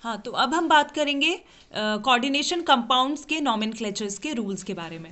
हाँ, तो अब हम बात करेंगे कोऑर्डिनेशन कंपाउंड्स के नॉमेनक्लेचर्स के रूल्स के बारे में।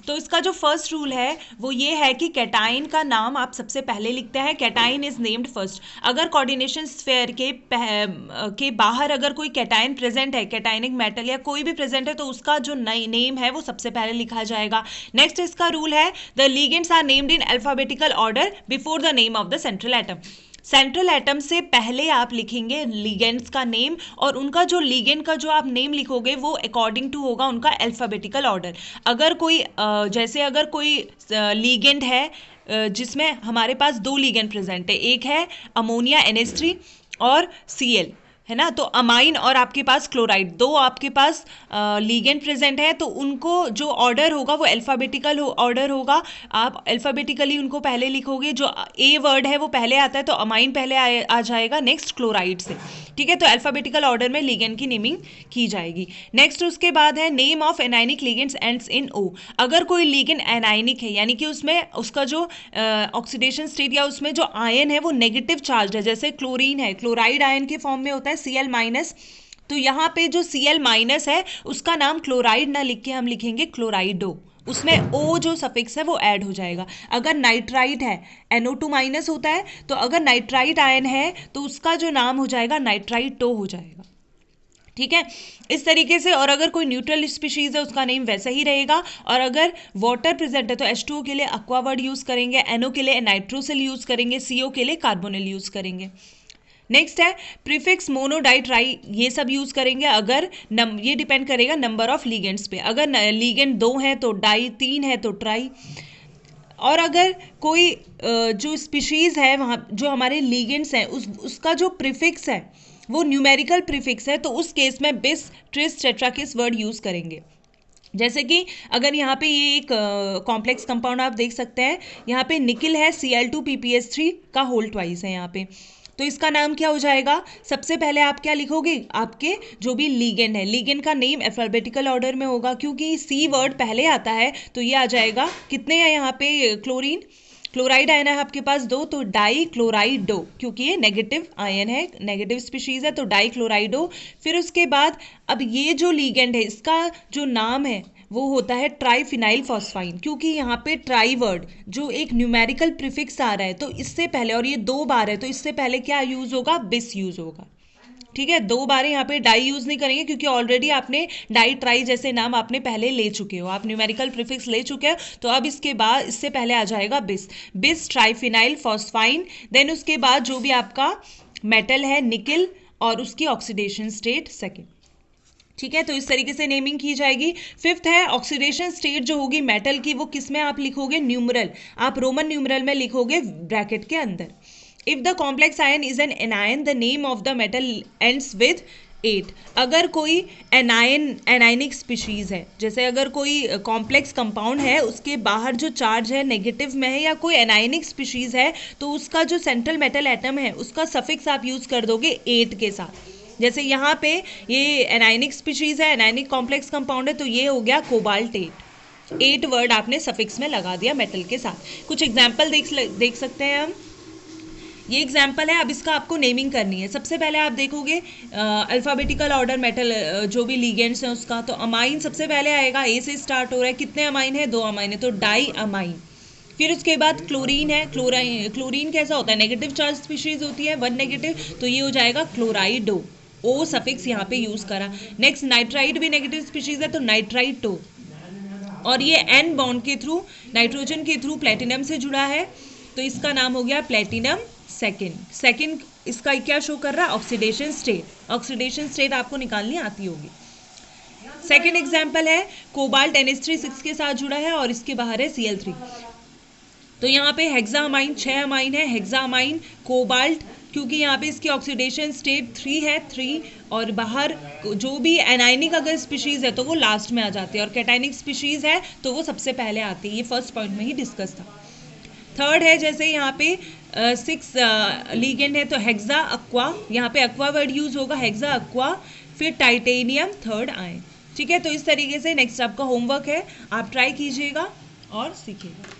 तो इसका जो फर्स्ट रूल है वो ये है कि कैटाइन का नाम आप सबसे पहले लिखते हैं। Cation is named first. अगर कोऑर्डिनेशन स्फीयर के बाहर अगर कोई कैटाइन प्रेजेंट है, कैटाइनिक मेटल या कोई भी प्रेजेंट है, तो उसका जो नेम है वो सबसे पहले लिखा जाएगा। नेक्स्ट इसका रूल है the ligands are named in alphabetical order before the name of the central atom. Central atom से पहले आप लिखेंगे लिगेंड्स का नेम, और उनका जो लिगेंड का जो आप नेम लिखोगे वो अकॉर्डिंग टू होगा उनका अल्फाबेटिकल ऑर्डर। अगर कोई जैसे अगर कोई लिगेंड है जिसमें हमारे पास दो लिगेंड प्रेजेंट है, एक है अमोनिया NH3 और Cl, है ना। तो अमाइन और आपके पास क्लोराइड, दो आपके पास लिगेंड प्रेजेंट है, तो उनको जो ऑर्डर होगा वो अल्फ़ाबेटिकल ऑर्डर होगा। आप अल्फ़ाबेटिकली उनको पहले लिखोगे, जो ए वर्ड है वो पहले आता है तो अमाइन पहले आ जाएगा, नेक्स्ट क्लोराइड से, ठीक है। तो अल्फ़ाबेटिकल ऑर्डर में लिगेंड की नेमिंग की जाएगी। नेक्स्ट उसके बाद है name of anionic ligands ends in O. अगर कोई लिगेंड एनाइनिक है, यानी कि उसमें उसका जो ऑक्सीडेशन स्टेट या उसमें जो आयन है वो नेगेटिव चार्ज है, जैसे क्लोरीन है, क्लोराइड आयन के फॉर्म में होता है Cl-, तो यहाँ पे जो Cl- है उसका नाम क्लोराइड ना लिख के हम लिखेंगे क्लोराइडो, उसमें ओ जो सफिक्स है वो ऐड हो जाएगा। अगर नाइट्राइट है, NO2- होता है, तो अगर नाइट्राइट आयन है तो उसका जो नाम हो जाएगा नाइट्राइटो हो जाएगा, ठीक है, इस तरीके से। और अगर कोई न्यूट्रल स्पीशीज है उसका नेम वैसा ही रहेगा। और अगर वाटर प्रेजेंट है तो H2O के लिए aqua वर्ड यूज करेंगे, NO के लिए नाइट्रोसिल यूज करेंगे, CO के लिए कार्बोनिल यूज करेंगे। नेक्स्ट है प्रीफिक्स मोनो डाई ट्राई, ये सब यूज करेंगे अगर ये डिपेंड करेगा नंबर ऑफ लिगेंड्स पे। अगर लिगेंड 2 है तो डाई, 3 है तो ट्राई। और अगर कोई जो स्पीशीज़ है वहाँ जो हमारे लिगेंड्स हैं उसका जो प्रीफिक्स है वो न्यूमेरिकल प्रीफिक्स है, तो उस केस में बिस, ट्रिस, टेट्राकिस वर्ड यूज़ करेंगे। जैसे कि अगर यहाँ पे ये एक कॉम्प्लेक्स कंपाउंड आप देख सकते हैं, यहाँ पे निकिल है, Cl2PPS3 का होल ट्वाइस है यहाँ पे, तो इसका नाम क्या हो जाएगा। सबसे पहले आप क्या लिखोगे, आपके जो भी लिगेंड है, लिगेंड का नेम अल्फाबेटिकल ऑर्डर में होगा, क्योंकि C वर्ड पहले आता है तो ये आ जाएगा। कितने हैं यहाँ पे क्लोरीन, क्लोराइड आयन है आपके पास 2, तो डाई क्लोराइडो, क्योंकि ये नेगेटिव आयन है, नेगेटिव स्पीशीज है, तो डाई क्लोराइडो। फिर उसके बाद अब ये जो लिगेंड है इसका जो नाम है वो होता है ट्राईफिनाइल फॉस्फाइन, क्योंकि यहाँ पे ट्राई वर्ड जो एक न्यूमेरिकल प्रीफिक्स आ रहा है तो इससे पहले, और ये 2 बार है तो इससे पहले क्या यूज होगा, बिस यूज होगा, ठीक है। 2 बार यहाँ पे डाई यूज नहीं करेंगे क्योंकि ऑलरेडी आपने डाई ट्राई जैसे नाम आपने पहले ले चुके हो, आप न्यूमेरिकल प्रीफिक्स ले चुके हो, तो अब इसके बाद इससे पहले आ जाएगा बिस, बिस ट्राईफिनाइल फॉस्फाइन। देन उसके बाद जो भी आपका मेटल है निकिल और उसकी ऑक्सीडेशन स्टेट सेकेंड, ठीक है। तो इस तरीके से नेमिंग की जाएगी। फिफ्थ है ऑक्सीडेशन स्टेट जो होगी मेटल की, वो किस में आप लिखोगे, न्यूमरल, आप रोमन न्यूमरल में लिखोगे ब्रैकेट के अंदर। If the complex ion is an anion the name of the metal ends with 8। अगर कोई एनायनिक स्पीशीज है, जैसे अगर कोई कॉम्प्लेक्स कंपाउंड है उसके बाहर जो चार्ज है नेगेटिव में है, या कोई एनायनिक स्पीशीज है, तो उसका जो सेंट्रल मेटल एटम है उसका सफिक्स आप यूज कर दोगे 8 के साथ। जैसे यहाँ पे ये एनायनिक स्पीशीज है, एनायनिक कॉम्प्लेक्स कंपाउंड है, तो ये हो गया कोबाल्ट 8 वर्ड आपने सफिक्स में लगा दिया मेटल के साथ। कुछ एग्जाम्पल देख सकते हैं हम, ये एग्जाम्पल है। अब इसका आपको नेमिंग करनी है। सबसे पहले आप देखोगे अल्फ़ाबेटिकल ऑर्डर मेटल जो भी लिगेंड्स हैं उसका, तो अमाइन सबसे पहले आएगा, ए से स्टार्ट हो रहा है, कितने अमाइन है, 2 अमाइन है, तो डाई अमाइन। फिर उसके बाद क्लोरीन है, क्लोरीन कैसा होता है, नेगेटिव चार्ज स्पीशीज होती है, 1 नेगेटिव, तो ये हो जाएगा क्लोराइडो, ओ सफिक्स यहाँ पे यूज करा। नेक्स्ट नाइट्राइड भी नेगेटिव स्पीशीज है तो नाइट्राइटो, और ये एन बॉन्ड के थ्रू, नाइट्रोजन के थ्रू प्लेटिनम से जुड़ा है, तो इसका नाम हो गया प्लेटिनम सेकेंड। इसका क्या शो कर रहा है, ऑक्सीडेशन स्टेट, ऑक्सीडेशन स्टेट आपको निकालनी आती होगी। सेकेंड एग्जाम्पल है कोबाल्ट NH3 6 के साथ जुड़ा है और इसके बाहर है Cl3, तो यहाँ पे हेक्सामाइन 6 अमाइन है, हेक्सामाइन कोबाल्ट, क्योंकि यहाँ पे इसकी ऑक्सीडेशन स्टेट 3 है, 3, और बाहर जो भी एनाइनिक अगर स्पीशीज है तो वो लास्ट में आ जाती है, और कैटाइनिक स्पीशीज है तो वो सबसे पहले आती है। ये फर्स्ट पॉइंट में ही डिस्कस था। थर्ड है, जैसे यहाँ पे 6 लिगेंड है तो हेक्सा अक्वा, यहाँ पे अक्वा वर्ड यूज होगा, हेक्सा अक्वा। फिर टाइटेनियम थर्ड आयन, ठीक है। तो इस तरीके से नेक्स्ट आपका होमवर्क है, आप ट्राई कीजिएगा और सीखिएगा।